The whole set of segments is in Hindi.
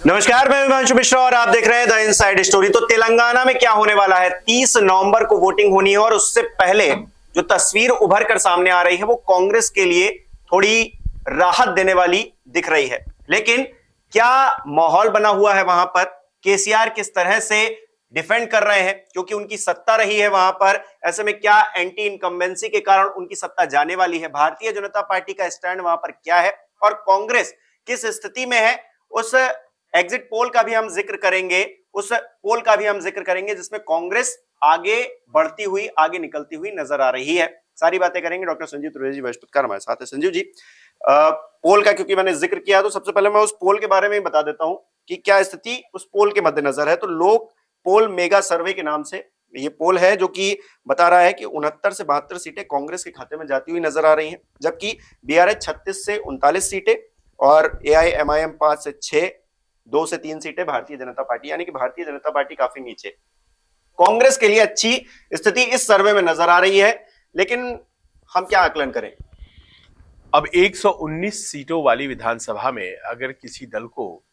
नमस्कार, मैं हिमांशु मिश्रा और आप देख रहे हैं द इनसाइड स्टोरी। तो तेलंगाना में क्या होने वाला है? 30 नवंबर को वोटिंग होनी है और उससे पहले जो तस्वीर उभर कर सामने आ रही है वो कांग्रेस के लिए थोड़ी राहत देने वाली दिख रही है। लेकिन क्या माहौल बना हुआ है वहां पर? केसीआर किस तरह से डिफेंड कर रहे हैं क्योंकि उनकी सत्ता रही है वहां पर। ऐसे में क्या एंटी इनकम्बेंसी के कारण उनकी सत्ता जाने वाली है? भारतीय जनता पार्टी का स्टैंड वहां पर क्या है और कांग्रेस किस स्थिति में है? उस एग्जिट पोल का भी हम जिक्र करेंगे, उस पोल का भी हम जिक्र करेंगे जिसमें कांग्रेस आगे बढ़ती हुई, आगे निकलती हुई नजर आ रही है। सारी बातें करेंगे। डॉक्टर संजीव त्रिवेदी बृहस्पतिकार हमारे साथ है। संजीव जी, पोल का क्योंकि मैंने जिक्र किया तो सबसे पहले मैं उस पोल के बारे में ही बता देता हूं कि क्या स्थिति उस पोल के मद्देनजर है। तो लोग पोल मेगा सर्वे के नाम से ये पोल है जो कि बता रहा है कि 69 से 72 सीटें कांग्रेस के खाते में जाती हुई नजर आ रही हैं, जबकि बीआरएस 36 से 39 सीटें और एआईएमआईएम 5 से 6, 2 से 3 सीटें भारतीय जनता पार्टी, यानी कि भारतीय जनता पार्टी काफी नीचे। कांग्रेस के लिए अच्छी स्थिति इस सर्वे में नजर आ रही है, लेकिन हम क्या आकलन करें? अब 119 सीटों वाली विधानसभा में अगर किसी दल को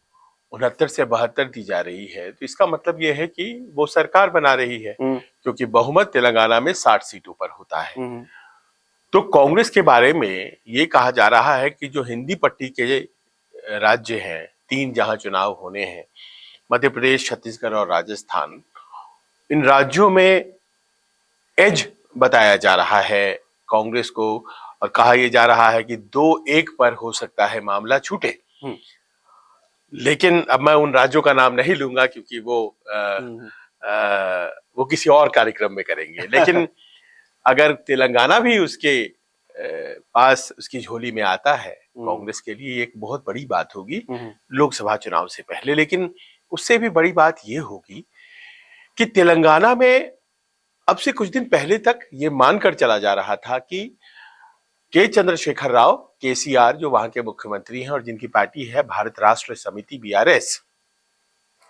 69 से 72 दी जा रही है तो इसका मतलब यह है कि वो सरकार बना रही है, क्योंकि बहुमत तेलंगाना में 60 सीटों पर होता है। तो कांग्रेस के बारे में ये कहा जा रहा है कि जो हिंदी पट्टी के राज्य हैं, 3 जहां चुनाव होने हैं, मध्य प्रदेश, छत्तीसगढ़ और राजस्थान, इन राज्यों में एज बताया जा रहा है कांग्रेस को और कहा यह जा रहा है कि 2-1 पर हो सकता है मामला छूटे। लेकिन अब मैं उन राज्यों का नाम नहीं लूंगा क्योंकि वो किसी और कार्यक्रम में करेंगे। लेकिन अगर तेलंगाना भी उसके पास उसकी झोली में आता है, कांग्रेस के लिए एक बहुत बड़ी बात होगी लोकसभा चुनाव से पहले। लेकिन उससे भी बड़ी बात यह होगी कि तेलंगाना में अब से कुछ दिन पहले तक ये मानकर चला जा रहा था कि के चंद्रशेखर राव, केसीआर, जो वहां के मुख्यमंत्री हैं और जिनकी पार्टी है भारत राष्ट्र समिति बीआरएस,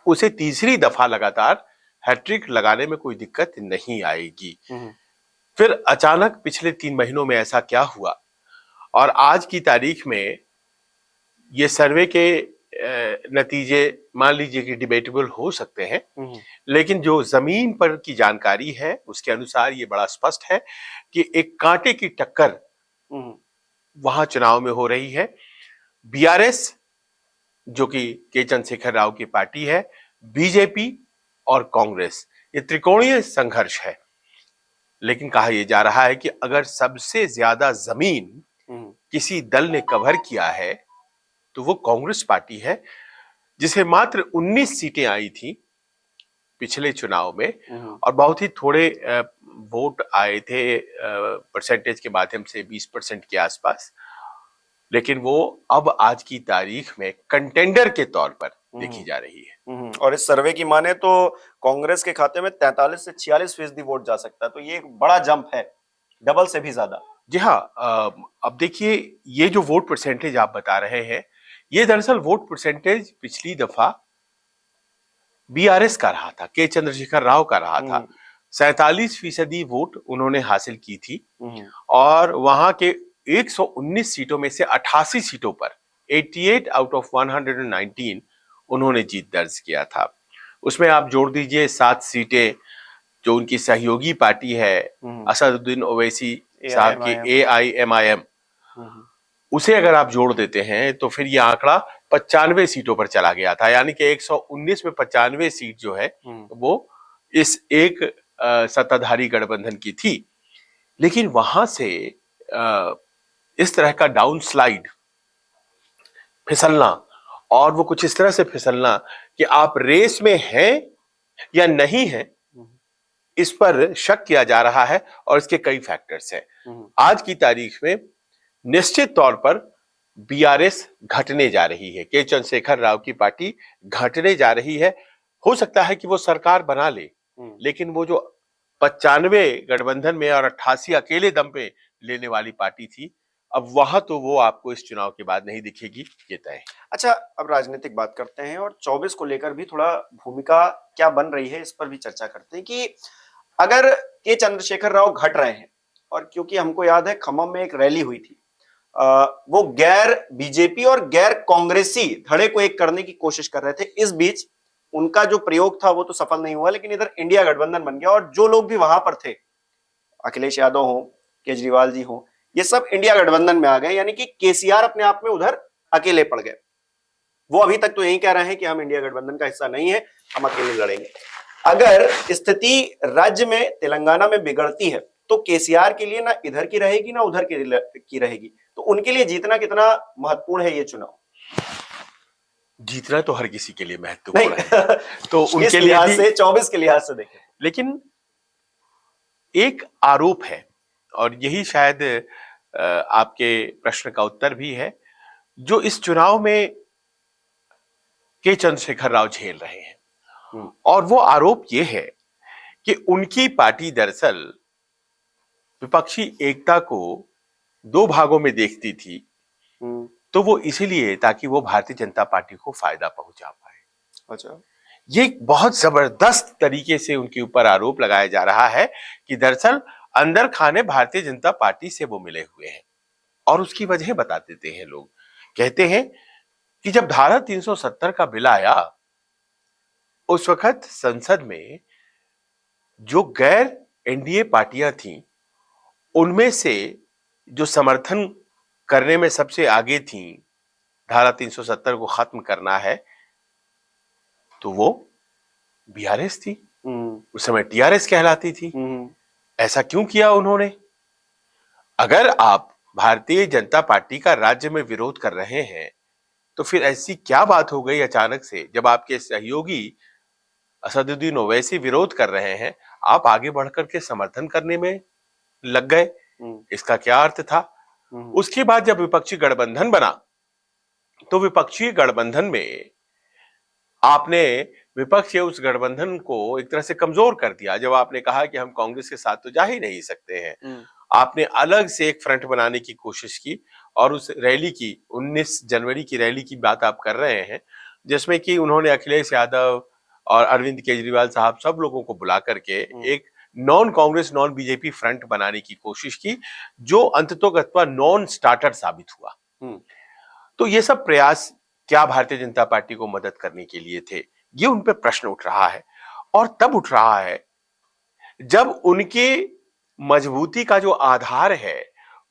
उसे तीसरी दफा लगातार हैट्रिक लगाने में कोई दिक्कत नहीं आएगी। फिर अचानक पिछले 3 महीनों में ऐसा क्या हुआ और आज की तारीख में ये सर्वे के नतीजे मान लीजिए कि डिबेटेबल हो सकते हैं, लेकिन जो जमीन पर की जानकारी है उसके अनुसार ये बड़ा स्पष्ट है कि एक कांटे की टक्कर वहां चुनाव में हो रही है। बीआरएस, जो कि के चंद्रशेखर राव की पार्टी है, बीजेपी और कांग्रेस, ये त्रिकोणीय संघर्ष है। लेकिन कहा यह जा रहा है कि अगर सबसे ज्यादा जमीन किसी दल ने कवर किया है तो वो कांग्रेस पार्टी है, जिसे मात्र 19 सीटें आई थी पिछले चुनाव में और बहुत ही थोड़े वोट आए थे परसेंटेज के माध्यम से 20% के आसपास। लेकिन वो अब आज की तारीख में कंटेंडर के तौर पर देखी जा रही है। और इस सर्वे की माने तो कांग्रेस के खाते में 43 से 46% वोट जा सकता है। तो ये एक बड़ा जंप है, डबल से भी ज्यादा। जी हाँ, अब देखिए, ये जो वोट परसेंटेज आप बता रहे हैं, ये दरअसल वोट परसेंटेज पिछली दफा बीआरएस का रहा था, के चंद्रशेखर राव का रहा था। 47% वोट उन्होंने हासिल की थी और वहां के 119 सीटों में से 88 सीटों पर 88 आउट ऑफ 119 उन्होंने जीत दर्ज किया था। उसमें आप जोड़ दीजिए 7 सीटें जो उनकी सहयोगी पार्टी है असदुद्दीन ओवैसी साहब की एआईएमआईएम, उसे अगर आप जोड़ देते हैं तो फिर यह आंकड़ा 95 सीटों पर चला गया था। यानी कि 119 में 95 सीट जो है वो इस एक सत्ताधारी गठबंधन की थी। लेकिन वहां से इस तरह का डाउन स्लाइड, फिसलना, और वो कुछ इस तरह से फिसलना कि आप रेस में हैं या नहीं हैं, इस पर शक किया जा रहा है और इसके कई फैक्टर्स हैं। आज की तारीख में निश्चित तौर पर बीआरएस घटने जा रही है, के चंद्रशेखर राव की पार्टी घटने जा रही है। हो सकता है कि वो सरकार बना ले, लेकिन वो जो 95 गठबंधन में और 88 अकेले दम पे लेने वाली पार्टी थी, अब वहां तो वो आपको इस चुनाव के बाद नहीं दिखेगी, ये तय है। अच्छा, अब राजनीतिक बात करते हैं और 24 को लेकर भी थोड़ा भूमिका क्या बन रही है इस पर भी चर्चा करते हैं कि अगर के चंद्रशेखर राव घट रहे हैं, और क्योंकि हमको याद है खम्मम में एक रैली हुई थी वो गैर बीजेपी और गैर कांग्रेसी धड़े को एक करने की कोशिश कर रहे थे। इस बीच उनका जो प्रयोग था वो तो सफल नहीं हुआ, लेकिन इधर इंडिया गठबंधन बन गया और जो लोग भी वहां पर थे, अखिलेश यादव हो, केजरीवाल जी हो, ये सब इंडिया गठबंधन में आ गए, यानी कि केसीआर अपने आप में उधर अकेले पड़ गए। वो अभी तक तो यही कह रहे हैं कि हम इंडिया गठबंधन का हिस्सा नहीं है, हम अकेले लड़ेंगे। अगर स्थिति राज्य में तेलंगाना में बिगड़ती है तो केसीआर के लिए ना इधर की रहेगी ना उधर की रहेगी, तो उनके लिए जीतना कितना महत्वपूर्ण है ये चुनाव? जीतना तो हर किसी के लिए महत्वपूर्ण नहीं है, तो उनके लिए लिहाज भी, से 24 के लिहाज से देखें, लेकिन एक आरोप है और यही शायद आपके प्रश्न का उत्तर भी है, जो इस चुनाव में के चंद्रशेखर राव झेल रहे हैं। और वो आरोप ये है कि उनकी पार्टी दरअसल विपक्षी एकता को दो भागों में देखती थी, तो वो इसीलिए ताकि वो भारतीय जनता पार्टी को फायदा पहुंचा पाए। अच्छा, ये एक बहुत जबरदस्त तरीके से उनके ऊपर आरोप लगाया जा रहा है कि दरअसल अंदर खाने भारतीय जनता पार्टी से वो मिले हुए हैं। और उसकी वजह बता देते हैं लोग, कहते हैं कि जब धारा 370 का बिल आया, उस वक्त संसद में जो गैर एनडीए पार्टियां थीं, उनमें से जो समर्थन करने में सबसे आगे थीं, धारा 370 को खत्म करना है, तो वो बीआरएस थी। उस समय टीआरएस कहलाती थी। ऐसा क्यों किया उन्होंने? अगर आप भारतीय जनता पार्टी का राज्य में विरोध कर रहे हैं, तो फिर ऐसी क्या बात हो गई अचानक से, जब आपके सहयोगी असदुद्दीन ओवैसी विरोध कर रहे हैं, आप आगे बढ़कर के समर्थन करने में लग गए? इसका क्या अर्थ था? उसके बाद जब विपक्षी गठबंधन बना, तो विपक्षी गठबंधन में आपने विपक्ष के उस गठबंधन को एक तरह से कमजोर कर दिया। जब आपने कहा कि हम कांग्रेस के साथ तो जा ही नहीं सकते हैं, आपने अलग से एक फ्रंट बनाने की कोशिश की और उस रैली की, 19 जनवरी की रैली की बात आप कर रहे हैं, जिसमें कि उन्होंने अखिलेश यादव और अरविंद केजरीवाल साहब सब लोगों को बुला करके एक non Congress non BJP front बनाने की कोशिश की, जो अंततोगत्वा नॉन स्टार्टर साबित हुआ। तो ये सब प्रयास क्या भारतीय जनता पार्टी को मदद करने के लिए थे? ये उन पे प्रश्न उठ रहा है। और तब उठ रहा है जब उनके मजबूती का जो आधार है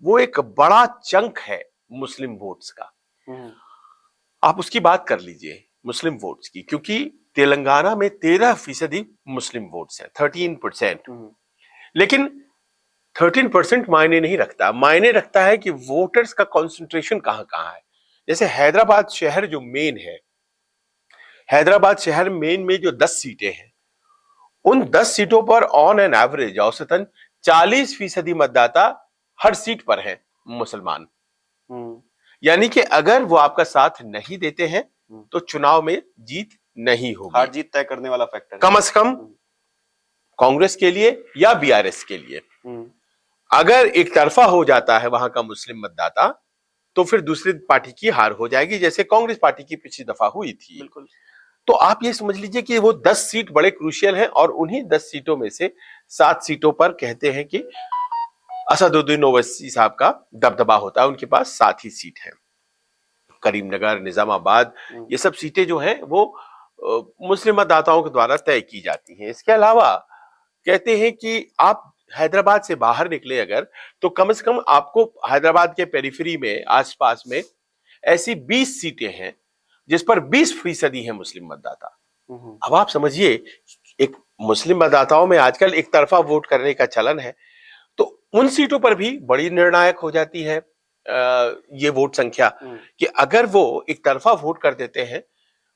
वो एक बड़ा चंक है मुस्लिम वोट्स का। आप उसकी बात कर लीजिए, मुस्लिम वोट्स की, क्योंकि तेलंगाना में 13% मुस्लिम वोट्स हैं, 13%। लेकिन 13% मायने नहीं रखता, मायने रखता है कि वोटर्स का कंसंट्रेशन कहां कहां है। जैसे हैदराबाद शहर जो मेन है, हैदराबाद शहर मेन में जो 10 सीटें हैं, उन 10 सीटों पर ऑन एन एवरेज औसतन 40% मतदाता हर सीट पर हैं मुसलमान। यानी कि अगर वो आपका साथ नहीं देते हैं तो चुनाव में जीत नहीं होगी। हार जीत तय करने वाला फैक्टर कम से कम कांग्रेस के लिए या बीआरएस के लिए। अगर एक तरफा हो जाता है वहां का मुस्लिम मतदाता, तो फिर दूसरी पार्टी की हार हो जाएगी, जैसे कांग्रेस पार्टी की पिछली दफा हुई थी। बिल्कुल। तो आप ये समझ लीजिए कि वो 10 सीट बड़े क्रूशियल हैं और उन्हीं 10 सीटों में से 7 सीटों पर कहते हैं कि असदुद्दीन ओवैसी साहब का दबदबा होता है, उनके पास 7 ही सीट है। करीमनगर, निजामाबाद, ये सब सीटें जो हैं वो मुस्लिम मतदाताओं के द्वारा तय की जाती हैं। इसके अलावा कहते हैं कि आप हैदराबाद से बाहर निकले अगर, तो कम से कम आपको हैदराबाद के पेरिफेरी में, आसपास में ऐसी 20 सीटें हैं जिस पर 20% है मुस्लिम मतदाता। अब आप समझिए, एक मुस्लिम मतदाताओं में आजकल एक तरफा वोट करने का चलन है, तो उन सीटों पर भी बड़ी निर्णायक हो जाती है ये वोट संख्या, कि अगर वो एक तरफा वोट कर देते हैं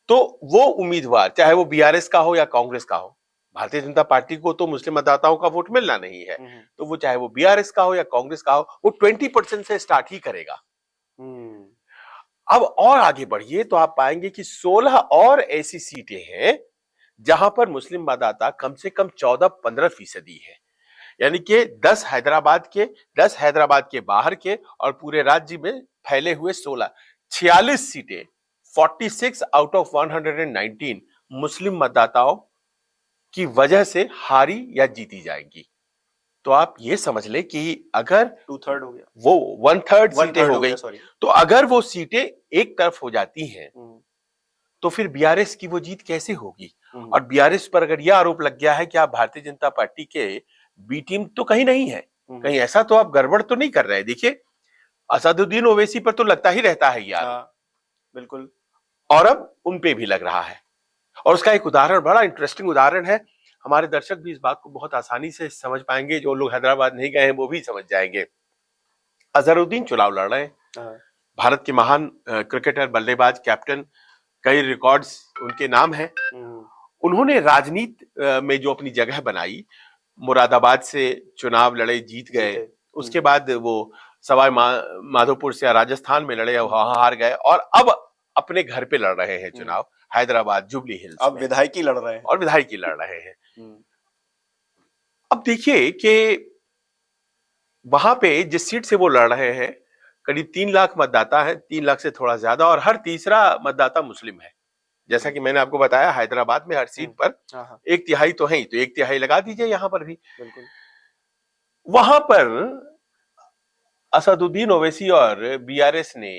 तो वो उम्मीदवार, चाहे वो बीआरएस का हो या कांग्रेस का हो, भारतीय जनता पार्टी को तो मुस्लिम मतदाताओं का वोट मिलना नहीं है, तो वो चाहे वो बीआरएस का हो या कांग्रेस का हो, वो 20% से स्टार्ट ही करेगा। अब और आगे बढ़िए तो आप पाएंगे कि 16 और ऐसी सीटें हैं जहां पर मुस्लिम मतदाता कम से कम 14-15% है। यानी कि 10 हैदराबाद के, 10 हैदराबाद के बाहर के और पूरे राज्य में फैले हुए 46 सीटें, 46 आउट ऑफ 119 मुस्लिम मतदाताओं की वजह से हारी या जीती जाएंगी। तो आप ये समझ ले कि अगर 2/3 हो गया, वो 1/3 सीटें 1/3 हो गई, सॉरी। तो अगर वो सीटें एक तरफ हो जाती हैं तो फिर बीआरएस की वो जीत कैसे होगी? और बीआरएस पर अगर यह आरोप लग गया है कि आप भारतीय जनता पार्टी के बी टीम तो कहीं नहीं है, कहीं ऐसा तो आप गड़बड़ तो नहीं कर रहे हैं। देखिए, असदुद्दीन ओवैसी पर तो लगता ही रहता है यार, बिल्कुल। और अब उन पे भी लग रहा है। और उसका एक उदाहरण, बड़ा इंटरेस्टिंग उदाहरण है, हमारे दर्शक भी इस बात को बहुत आसानी से समझ पाएंगे, जो लोग हैदराबाद नहीं गए हैं वो भी समझ जाएंगे। अजहरुद्दीन चुनाव लड़ रहे हैं, भारत के महान क्रिकेटर, बल्लेबाज, कैप्टन, कई रिकॉर्ड्स उनके नाम है। उन्होंने राजनीति में जो अपनी जगह बनाई, मुरादाबाद से चुनाव लड़े, जीत गए, उसके बाद वो सवाई माधोपुर से राजस्थान में लड़े, वहां हार गए, और अब अपने घर पे लड़ रहे हैं चुनाव, हैदराबाद जुबली हिल्स अब विधायकी लड़ रहे हैं, और विधायकी लड़ रहे हैं। अब देखिए कि वहां पे जिस सीट से वो लड़ रहे हैं, करीब 3 लाख मतदाता है, 3 लाख से थोड़ा ज्यादा, और हर तीसरा मतदाता मुस्लिम है। जैसा कि मैंने आपको बताया, हैदराबाद में हर सीट पर 1/3 तो है ही, तो 1/3 लगा दीजिए यहां पर भी। बिल्कुल। वहां पर असदुद्दीन ओवैसी और बीआरएस ने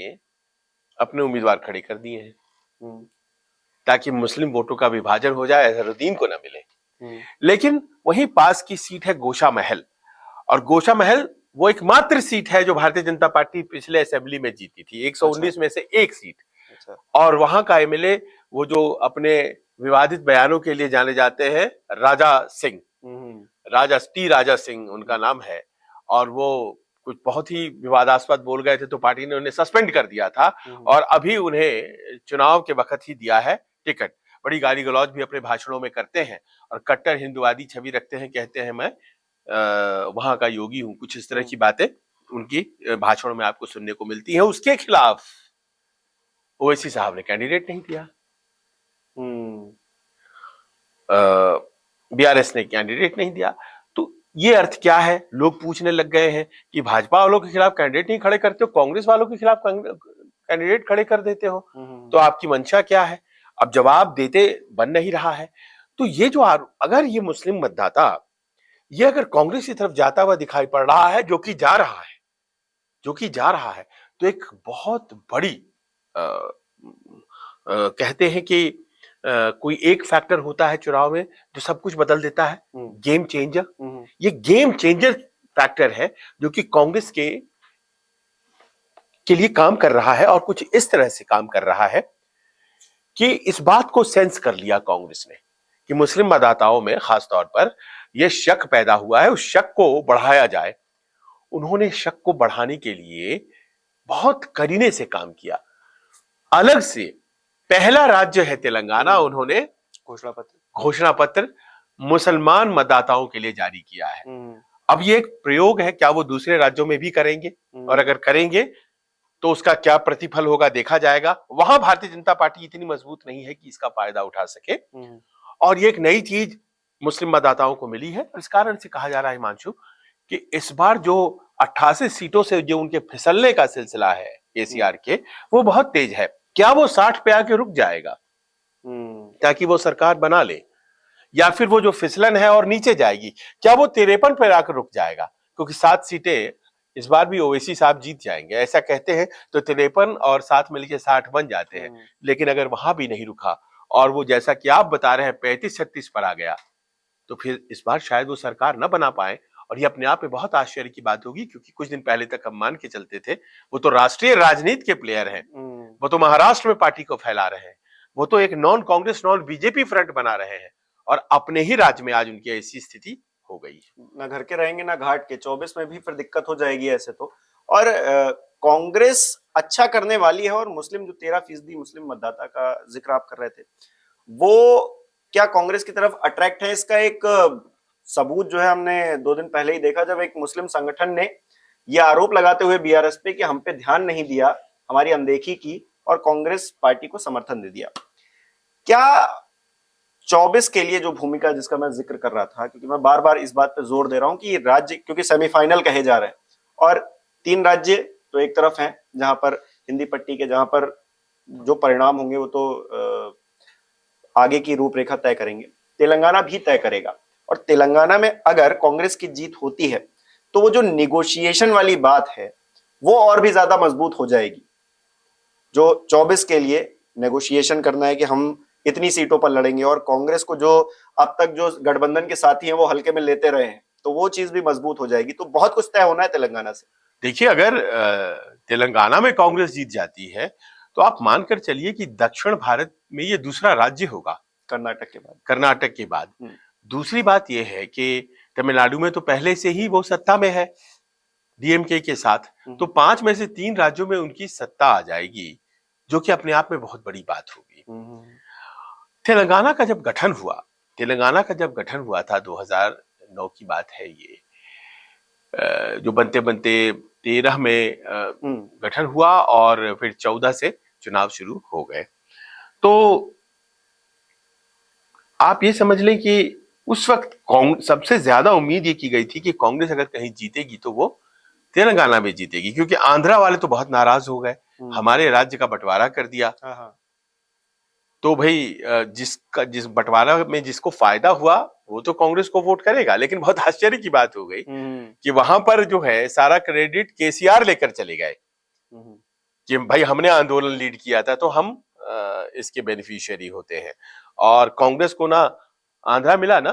अपने उम्मीदवार खड़े कर दिए हैं ताकि मुस्लिम वोटों का विभाजन हो जाए, असदुद्दीन को ना मिले। लेकिन वहीं पास की सीट है गोशा महल, और गोशा महल वो एकमात्र सीट है जो भारतीय जनता पार्टी पिछले असेंबली में जीती थी, 119 में से एक सीट। और वहां का एमएलए, वो जो अपने विवादित बयानों के लिए जाने जाते हैं, राजा सिंह, राजा सिंह उनका नाम है, और वो कुछ बहुत ही विवादास्पद बोल गए थे तो पार्टी ने उन्हें सस्पेंड कर दिया था, और अभी उन्हें चुनाव के वक्त ही दिया है टिकट। बड़ी गाली गलौज भी अपने भाषणों में करते हैं, और कट्टर हिंदुवादी छवि रखते हैं, कहते हैं मैं वहां का योगी हूं, कुछ इस तरह की बातें उनकी भाषणों में आपको सुनने को मिलती है। उसके खिलाफ ओवैसी साहब ने कैंडिडेट नहीं दिया, बीआरएस ने कैंडिडेट नहीं दिया। तो ये अर्थ क्या है? लोग पूछने लग गए हैं कि भाजपा वालों के खिलाफ कैंडिडेट नहीं खड़े करते हो, कांग्रेस वालों के खिलाफ कैंडिडेट खड़े कर देते हो, तो आपकी मंशा क्या है? अब जवाब देते बन नहीं रहा है। तो ये जो अगर ये मुस्लिम मतदाता ये अगर कांग्रेस की तरफ जाता हुआ दिखाई पड़ रहा है, जो कि जा रहा है, तो एक बहुत बड़ी कहते हैं कि कोई एक फैक्टर होता है चुनाव में जो सब कुछ बदल देता है, गेम चेंजर। ये गेम चेंजर फैक्टर है जो कि कांग्रेस के लिए काम कर रहा है, और कुछ इस तरह से काम कर रहा है कि इस बात को सेंस कर लिया कांग्रेस ने कि मुस्लिम मतदाताओं में खासतौर पर यह शक पैदा हुआ है, उस शक को बढ़ाया जाए। उन्होंने शक को बढ़ाने के लिए बहुत करीने से काम किया। अलग से पहला राज्य है तेलंगाना, उन्होंने घोषणा पत्र मुसलमान मतदाताओं के लिए जारी किया है। अब ये एक प्रयोग है, क्या वो दूसरे राज्यों में भी करेंगे, और अगर करेंगे तो उसका क्या प्रतिफल होगा देखा जाएगा। वहां भारतीय जनता पार्टी इतनी मजबूत नहीं है कि इसका फायदा उठा सके, और ये एक नई चीज मुस्लिम मतदाताओं को मिली है। इस कारण से कहा जा रहा है हिमांशु कि इस बार जो 88 सीटों से जो उनके फिसलने का सिलसिला है केसीआर के, वो बहुत तेज है। क्या वो 60 पे आके रुक जाएगा ताकि वो सरकार बना ले, या फिर वो जो फिसलन है और नीचे जाएगी, क्या वो 53 पे आकर रुक जाएगा? क्योंकि 7 सीटें इस बार भी ओवैसी साहब जीत जाएंगे, ऐसा कहते हैं, तो 53 और 7 मिलकर 60 बन जाते हैं। लेकिन अगर वहां भी नहीं रुका और वो जैसा कि आप बता रहे हैं 35-36 पर आ गया, तो फिर इस बार शायद वो सरकार न बना पाए। और ये अपने आप में बहुत आश्चर्य की बात होगी, क्योंकि कुछ दिन पहले तक हम मान के चलते थे वो तो राष्ट्रीय राजनीति के प्लेयर हैं, वो तो महाराष्ट्र में पार्टी को फैला रहे हैं, वो तो एक non Congress non BJP front बना रहे हैं, और अपने ही राज्य में आज उनकी ऐसी स्थिति हो गई। ना घर के रहेंगे ना घाट के, 24 में भी फिर दिक्कत हो जाएगी ऐसे तो। और कांग्रेस अच्छा करने वाली है, और मुस्लिम जो 13% मुस्लिम मतदाता का जिक्र आप कर रहे थे, वो क्या कांग्रेस की तरफ अट्रैक्ट है? इसका एक सबूत जो है हमने 2 दिन पहले ही देखा, जब एक मुस्लिम संगठन ने यह आरोप लगाते हुए बीआरएस पे कि हम पे ध्यान नहीं दिया, हमारी अनदेखी की और कांग्रेस पार्टी को समर्थन दे दिया। क्या 24 के लिए जो भूमिका जिसका मैं जिक्र कर रहा था, क्योंकि मैं बार बार इस बात पे जोर दे रहा हूं कि राज्य, क्योंकि सेमीफाइनल कहे जा रहे हैं, और 3 राज्य तो एक तरफ हैं जहां पर हिंदी पट्टी के, जहां पर जो परिणाम होंगे वो तो आगे की रूपरेखा तय करेंगे, तेलंगाना भी तय करेगा। और तेलंगाना में अगर कांग्रेस की जीत होती है तो वो जो निगोशिएशन वाली बात है वो और भी ज्यादा मजबूत हो जाएगी। जो 24 के लिए नेगोशिएशन करना है कि हम इतनी सीटों पर लड़ेंगे, और कांग्रेस को जो अब तक जो गठबंधन के साथी हैं वो हल्के में लेते रहे हैं, तो वो चीज भी मजबूत हो जाएगी। तो बहुत कुछ तय होना है तेलंगाना से। देखिए, अगर तेलंगाना में कांग्रेस जीत जाती है तो आप मानकर चलिए कि दक्षिण भारत में ये दूसरा राज्य होगा कर्नाटक के बाद। कर्नाटक के बाद। दूसरी बात यह है कि तमिलनाडु में तो पहले से ही वो सत्ता में है डीएमके के साथ, तो 5 में से 3 राज्यों में उनकी सत्ता आ जाएगी, जो कि अपने आप में बहुत बड़ी बात होगी। तेलंगाना का जब गठन हुआ था 2009 की बात है ये, जो बनते बनते 13 में गठन हुआ और फिर 14 से चुनाव शुरू हो गए। तो आप ये समझ लें कि उस वक्त सबसे ज्यादा उम्मीद ये की गई थी कि कांग्रेस अगर कहीं जीतेगी तो वो तेलंगाना में जीतेगी, क्योंकि आंध्रा वाले तो बहुत नाराज हो गए, हमारे राज्य का बंटवारा कर दिया। तो भाई जिस बंटवारा में जिसको फायदा हुआ वो तो कांग्रेस को वोट करेगा। लेकिन बहुत आश्चर्य की बात हो गई कि वहां पर जो है सारा क्रेडिट केसीआर लेकर चले गए कि भाई हमने आंदोलन लीड किया था तो हम इसके बेनिफिशियरी होते हैं। और कांग्रेस को ना आंध्रा मिला ना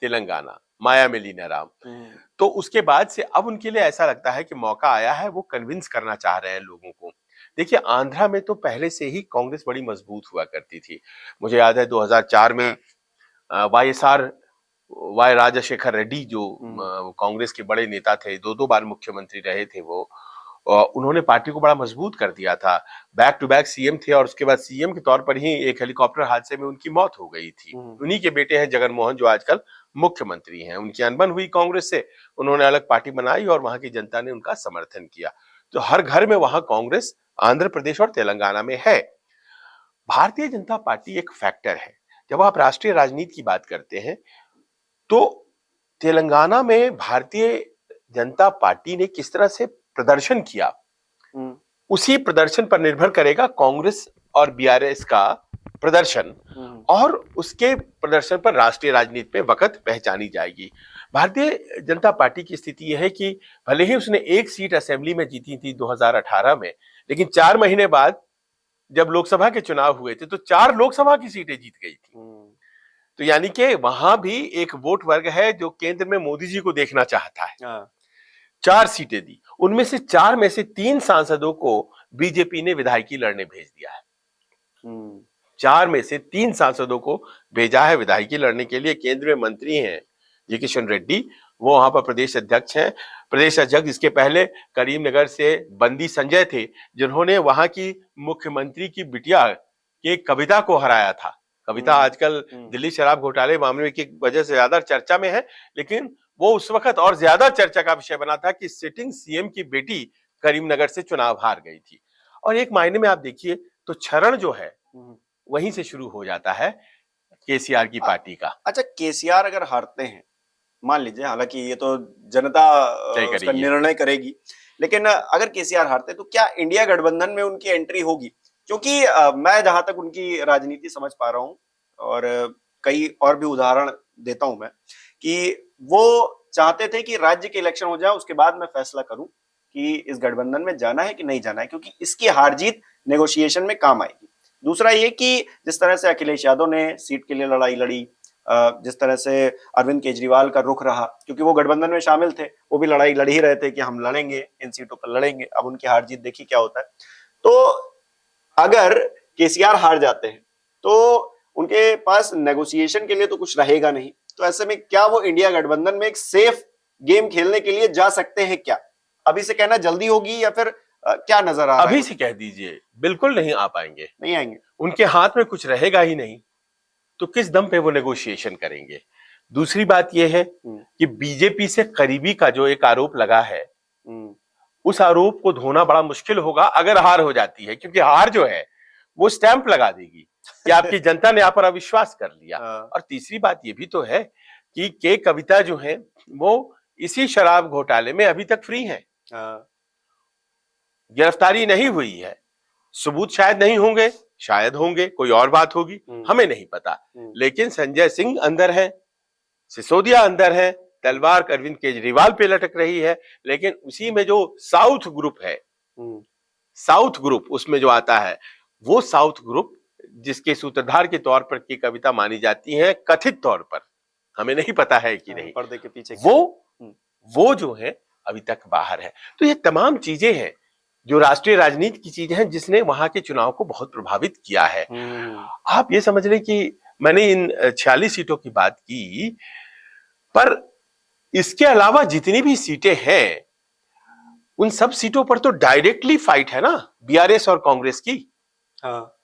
तेलंगाना, माया मिली ना राम। तो उसके बाद से अब उनके लिए ऐसा लगता है कि मौका आया है, वो कन्विंस करना चाह रहे हैं लोगों को। देखिए, आंध्रा में तो पहले से ही कांग्रेस बड़ी मजबूत हुआ करती थी। मुझे याद है 2004 में वाई राजशेखर रेड्डी जो कांग्रेस के बड़े नेता थे, 2 बार मुख्यमंत्री रहे थे वो, उन्होंने पार्टी को बड़ा मजबूत कर दिया था। बैक टू बैक सीएम थे और उसके बाद सीएम के तौर पर ही एक हेलीकॉप्टर हादसे में उनकी मौत हो गई थी। उन्हीं के बेटे हैं जगन मोहन जो आजकल मुख्यमंत्री हैं। उनकी अनबन हुई कांग्रेस से, उन्होंने अलग पार्टी बनाई और वहां की जनता ने उनका समर्थन किया। तो हर घर में वहां कांग्रेस आंध्र प्रदेश और तेलंगाना में है। भारतीय जनता पार्टी एक फैक्टर है। जब आप राष्ट्रीय राजनीति की बात करते हैं तो तेलंगाना में भारतीय जनता पार्टी ने किस तरह से प्रदर्शन किया, उसी प्रदर्शन पर निर्भर करेगा कांग्रेस और बीआरएस का प्रदर्शन, और उसके प्रदर्शन पर राष्ट्रीय राजनीति में वक्त पहचानी जाएगी। भारतीय जनता पार्टी की स्थिति यह है कि भले ही उसने 1 सीट असेंबली में जीती थी 2018 में, लेकिन 4 महीने बाद जब लोकसभा के चुनाव हुए थे तो 4 लोकसभा की सीटें जीत गई थी। तो यानी कि वहां भी एक वोट वर्ग है जो केंद्र में मोदी जी को देखना चाहता है। 4 सीटें दी, उनमें से 4 में से 3 सांसदों को बीजेपी ने विधायकी लड़ने भेज दिया है। 4 में से 3 सांसदों को भेजा है विधायकी लड़ने के लिए। केंद्र में मंत्री हैं जी किशन रेड्डी, वो वहां पर प्रदेश अध्यक्ष हैं। प्रदेश अध्यक्ष इसके पहले करीमनगर से बंदी संजय थे, जिन्होंने वहां की मुख्यमंत्री की बिटिया के कविता को हराया था। कविता आजकल दिल्ली शराब घोटाले मामले की वजह से ज्यादा चर्चा में है, लेकिन वो उस वक्त और ज्यादा चर्चा का विषय बना था कि सिटिंग सीएम की बेटी करीमनगर से चुनाव हार गई थी। और एक मायने में आप देखिए तो क्षरण जो है वहीं से शुरू हो जाता है केसीआर की पार्टी का। अच्छा, केसीआर अगर हारते हैं, मान लीजिए, हालांकि ये तो जनता उसका निर्णय करेगी, लेकिन अगर केसीआर हारते तो क्या इंडिया गठबंधन में उनकी एंट्री होगी? क्योंकि मैं जहां तक उनकी राजनीति समझ पा रहा हूं, और कई और भी उदाहरण देता हूं मैं, कि वो चाहते थे कि राज्य के इलेक्शन हो जाए, उसके बाद मैं फैसला करूं कि इस गठबंधन में जाना है कि नहीं जाना है, क्योंकि इसकी हार जीत नेगोशिएशन में काम आएगी। दूसरा ये कि जिस तरह से अखिलेश यादव ने सीट के लिए लड़ाई लड़ी, जिस तरह से अरविंद केजरीवाल का रुख रहा, क्योंकि वो गठबंधन में शामिल थे, वो भी लड़ाई लड़ ही रहे थे कि हम लड़ेंगे, इन सीटों पर लड़ेंगे। अब उनकी हार जीत देखिए क्या होता है। तो अगर केसीआर हार जाते हैं तो उनके पास नेगोशिएशन के लिए तो कुछ रहेगा नहीं। तो ऐसे में क्या वो इंडिया गठबंधन में एक सेफ गेम खेलने के लिए जा सकते हैं क्या? अभी से कहना जल्दी होगी या फिर क्या नजर आ रहा है? अभी से कह दीजिए, बिल्कुल नहीं आ पाएंगे, नहीं आएंगे। उनके हाथ में कुछ रहेगा ही नहीं, तो किस दम पे वो नेगोशिएशन करेंगे? दूसरी बात यह है कि बीजेपी से करीबी का जो एक आरोप लगा है, उस आरोप को धोना बड़ा मुश्किल होगा अगर हार हो जाती है, क्योंकि हार जो है वो स्टैंप लगा देगी कि आपकी जनता ने आप पर अविश्वास कर लिया। और तीसरी बात ये भी तो है कि के कविता जो है वो इसी शराब घोटाले में अभी तक फ्री है, गिरफ्तारी नहीं हुई है। सबूत शायद नहीं होंगे, शायद होंगे, कोई और बात होगी, हमें नहीं पता। लेकिन संजय सिंह अंदर है, सिसोदिया अंदर है, तलवार अरविंद केजरीवाल पे लटक रही है, लेकिन उसी में जो साउथ ग्रुप है, साउथ ग्रुप उसमें जो आता है, वो साउथ ग्रुप जिसके सूत्रधार के तौर पर की कविता मानी जाती है, कथित तौर पर, हमें नहीं पता है कि नहीं, पर्दे के पीछे वो जो है अभी तक बाहर है। तो ये तमाम चीजें हैं जो राष्ट्रीय राजनीति की चीजें हैं, जिसने वहां के चुनाव को बहुत प्रभावित किया है। आप ये समझ लें कि मैंने इन 46 सीटों की बात की, पर इसके अलावा जितनी भी सीटें हैं, उन सब सीटों पर तो डायरेक्टली फाइट है ना बीआरएस और कांग्रेस की। हाँ।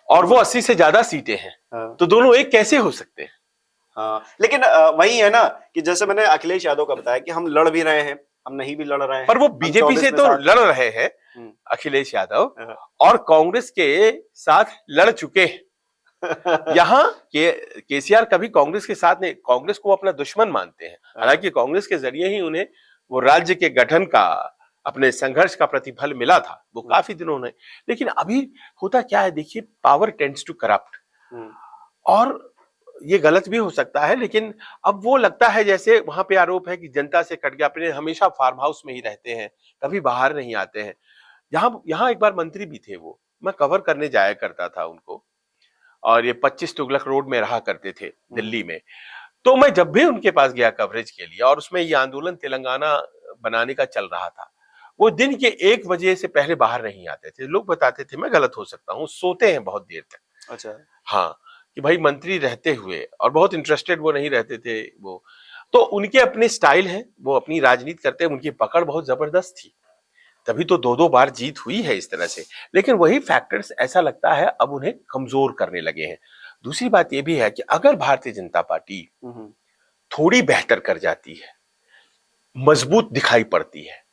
और वो 80 से ज्यादा सीटें हैं। हाँ। तो दोनों एक कैसे हो सकते हैं? हाँ, लेकिन वही है ना कि जैसे मैंने अखिलेश यादव का बताया कि हम लड़ भी रहे हैं, हम नहीं भी लड़ रहे हैं, पर वो बीजेपी से तो लड़ रहे हैं अखिलेश यादव, और कांग्रेस के साथ लड़ चुके हैं। यहाँ केसीआर कभी कांग्रेस के साथ नहीं, कांग्रेस को अपना दुश्मन मानते हैं। हालांकि कांग्रेस के जरिए ही उन्हें वो राज्य के गठन का, अपने संघर्ष का प्रतिफल मिला था, वो काफी दिनों में। लेकिन अभी होता क्या है, देखिए, पावर टेंड्स टू करप्ट, और ये गलत भी हो सकता है, लेकिन अब वो लगता है जैसे वहां पे आरोप है कि जनता से कट गया, अपने हमेशा फार्म हाउस में ही रहते हैं, कभी बाहर नहीं आते हैं। यहाँ एक बार मंत्री भी थे वो, मैं कवर करने जाया करता था उनको, और ये 25 तुगलक रोड में रहा करते थे दिल्ली में। तो मैं जब भी उनके पास गया कवरेज के लिए, और उसमें ये आंदोलन तेलंगाना बनाने का चल रहा था, वो दिन के 1 बजे से पहले बाहर नहीं आते थे। लोग बताते थे, मैं गलत हो सकता हूँ, सोते हैं बहुत देर तक। अच्छा। हाँ, कि भाई मंत्री रहते हुए, और बहुत इंटरेस्टेड वो नहीं रहते थे वो। तो उनके अपने स्टाइल है, वो अपनी राजनीति करते हैं, उनकी पकड़ बहुत जबरदस्त थी, तभी तो 2-2 बार जीत हुई है इस तरह से। लेकिन वही फैक्टर्स ऐसा लगता है अब उन्हें कमजोर करने लगे हैं। दूसरी बात यह भी है कि अगर भारतीय जनता पार्टी थोड़ी बेहतर कर जाती है, मजबूत दिखाई पड़ती है,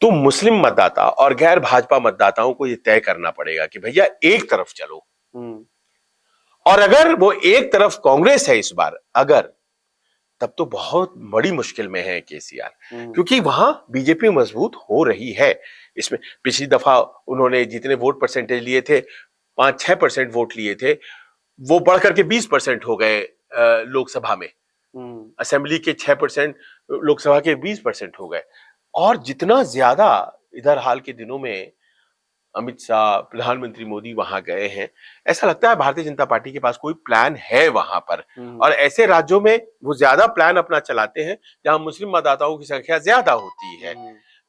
तो मुस्लिम मतदाता और गैर भाजपा मतदाताओं को यह तय करना पड़ेगा कि भैया एक तरफ चलो। और अगर वो एक तरफ कांग्रेस है इस बार, अगर, तब तो बहुत बड़ी मुश्किल में है केसीआर, क्योंकि वहां बीजेपी मजबूत हो रही है। इसमें पिछली दफा उन्होंने जितने वोट परसेंटेज लिए थे, 5-6% वोट लिए थे, वो बढ़कर के 20% हो गए लोकसभा में। असेंबली के 6%, लोकसभा के 20% हो गए। और जितना ज्यादा इधर हाल के दिनों में अमित शाह, प्रधानमंत्री मोदी वहां गए हैं, ऐसा लगता है भारतीय जनता पार्टी के पास कोई प्लान है वहां पर। और ऐसे राज्यों में वो ज्यादा प्लान अपना चलाते हैं जहां मुस्लिम मतदाताओं की संख्या ज्यादा होती है।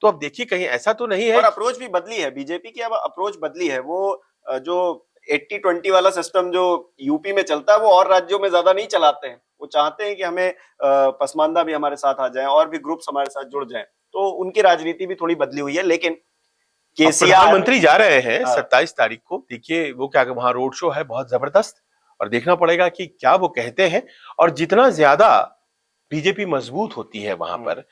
तो अब देखिए, कहीं ऐसा तो नहीं है। और अप्रोच भी बदली है, बीजेपी की अब अप्रोच बदली है। वो जो 80-20 वाला सिस्टम जो यूपी में चलता है, वो और राज्यों में ज्यादा नहीं चलाते हैं। वो चाहते हैं कि हमें पसमानदा भी हमारे साथ आ जाए, और भी ग्रुप्स हमारे साथ जुड़ जाएं। तो उनकी राजनीति भी थोड़ी बदली हुई है। लेकिन प्रधानमंत्री जा रहे हैं 27 तारीख को, देखिए वो क्या, वहां रोड शो है बहुत जबरदस्त, और देखना पड़ेगा कि क्या वो कहते हैं। और जितना ज्यादा बीजेपी मजबूत होती है वहां पर,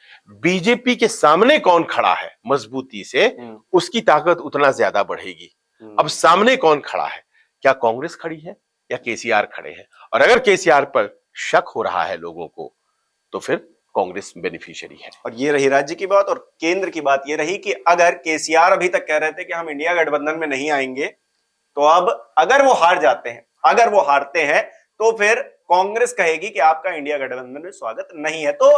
बीजेपी के सामने कौन खड़ा है मजबूती से, उसकी ताकत उतना ज्यादा बढ़ेगी। अब सामने कौन खड़ा है, क्या कांग्रेस खड़ी है या केसीआर खड़े हैं? और अगर केसीआर पर शक हो रहा है लोगों को, तो फिर कांग्रेस बेनिफिशियरी है। और ये रही राज्य की बात। और केंद्र की बात ये रही कि अगर केसीआर अभी तक कह रहे थे कि हम इंडिया गठबंधन में नहीं आएंगे, तो अब अगर वो हार जाते हैं, अगर वो हारते हैं, तो फिर कांग्रेस कहेगी कि आपका इंडिया गठबंधन में स्वागत नहीं है। तो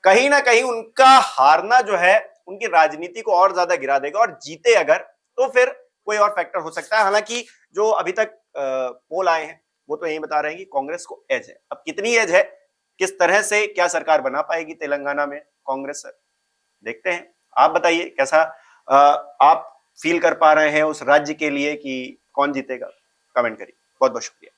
कहीं ना कहीं उनका हारना जो है उनकी राजनीति को और ज्यादा गिरा देगा। और जीते अगर, तो फिर कोई और फैक्टर हो सकता है। हालांकि जो अभी तक पोल आए हैं वो तो यही बता रहे हैं कि कांग्रेस को एज है। अब कितनी एज है, किस तरह से क्या सरकार बना पाएगी तेलंगाना में कांग्रेस, देखते हैं। आप बताइए कैसा आप फील कर पा रहे हैं उस राज्य के लिए कि कौन जीतेगा, कमेंट करिए। बहुत बहुत शुक्रिया।